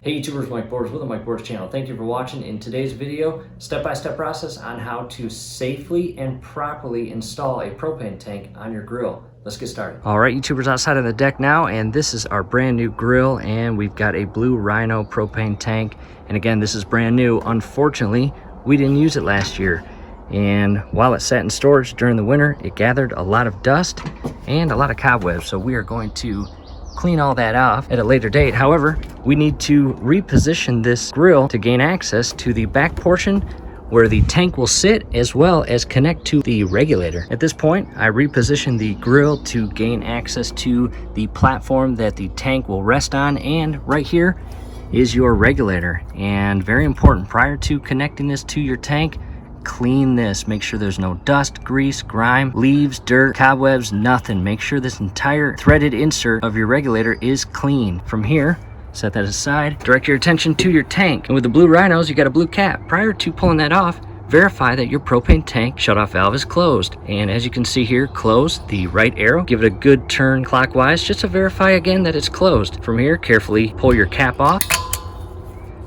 Hey YouTubers, Mike Borders with the Mike Borders channel. Thank you for watching. In today's video, step-by-step process on how to safely and properly install a propane tank on your grill. Let's get started. All right, YouTubers, outside of the deck now, and this is our brand new grill, and we've got a blue Rhino propane tank. And again, this is brand new. Unfortunately, we didn't use it last year. And while it sat in storage during the winter, it gathered a lot of dust and a lot of cobwebs. So we are going to clean all that off at a later date. However, we need to reposition this grill to gain access to the back portion where the tank will sit, as well as connect to the regulator. At this point, I reposition the grill to gain access to the platform that the tank will rest on, and right here is your regulator. And very important, prior to connecting this to your tank, clean this. Make sure there's no dust, grease, grime, leaves, dirt, cobwebs, nothing. Make sure this entire threaded insert of your regulator is clean. From here, set that aside, direct your attention to your tank. And with the blue Rhinos, you got a blue cap. Prior to pulling that off, verify that your propane tank shutoff valve is closed. And as you can see here, close the right arrow, give it a good turn clockwise just to verify again that it's closed. From here, carefully pull your cap off.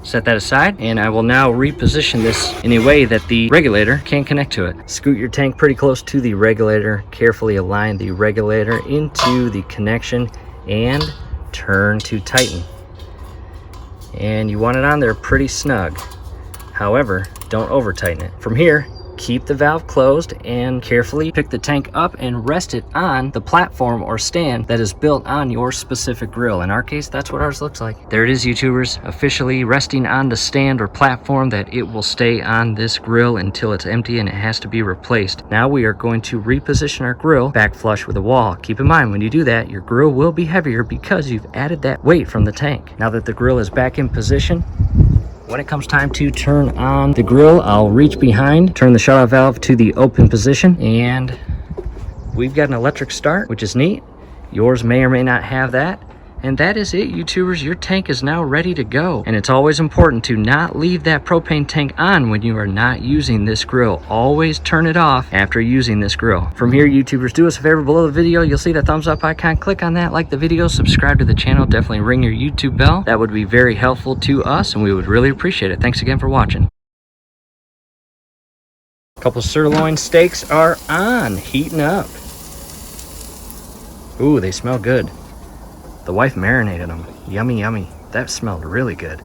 Set that aside, and I will now reposition this in a way that the regulator can connect to it. Scoot your tank pretty close to the regulator, carefully align the regulator into the connection, and turn to tighten. And you want it on there pretty snug. However, don't over tighten it. From here, keep the valve closed and carefully pick the tank up and rest it on the platform or stand that is built on your specific grill. In our case, that's what ours looks like. There it is, YouTubers, officially resting on the stand or platform that it will stay on this grill until it's empty and it has to be replaced. Now we are going to reposition our grill back flush with the wall. Keep in mind, when you do that, your grill will be heavier because you've added that weight from the tank. Now that the grill is back in position, when it comes time to turn on the grill, I'll reach behind, turn the shutoff valve to the open position, and we've got an electric start, which is neat. Yours may or may not have that. And that is it, YouTubers. Your tank is now ready to go. And it's always important to not leave that propane tank on when you are not using this grill. Always turn it off after using this grill. From here, YouTubers, do us a favor. Below the video, you'll see the thumbs up icon. Click on that, like the video, subscribe to the channel. Definitely ring your YouTube bell. That would be very helpful to us, and we would really appreciate it. Thanks again for watching. A couple sirloin steaks are on, heating up. Ooh, they smell good. The wife marinated them. Yummy, yummy. That smelled really good.